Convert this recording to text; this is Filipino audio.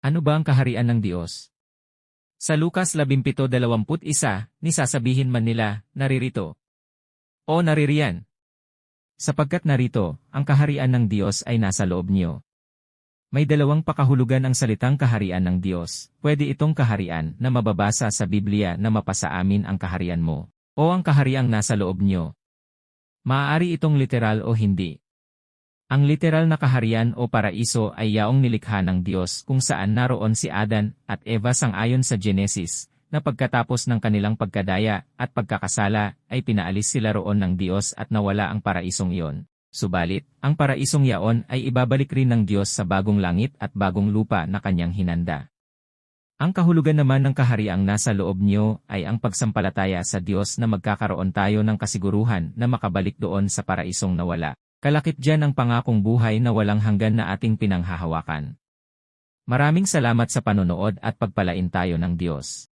Ano ba ang kaharian ng Diyos? Sa Lukas 17:21, nisasabihin man nila, naririto. O naririyan. Sapagkat narito, ang kaharian ng Diyos ay nasa loob niyo. May dalawang pakahulugan ang salitang kaharian ng Diyos. Pwede itong kaharian na mababasa sa Biblia na mapasa amin ang kaharian mo, o ang kahariang nasa loob niyo. Maaari itong literal o hindi. Ang literal na kaharian o paraiso ay yaong nilikha ng Diyos kung saan naroon si Adan at Eva sangayon sa Genesis, na pagkatapos ng kanilang pagkadaya at pagkakasala ay pinaalis sila roon ng Diyos at nawala ang paraisong iyon. Subalit, ang paraisong yaon ay ibabalik rin ng Diyos sa bagong langit at bagong lupa na kanyang hinanda. Ang kahulugan naman ng kahariang nasa loob niyo ay ang pagsampalataya sa Diyos na magkakaroon tayo ng kasiguruhan na makabalik doon sa paraisong nawala. Kalakip diyan ang pangakong buhay na walang hanggan na ating pinanghahawakan. Maraming salamat sa panonood at pagpalain tayo ng Diyos.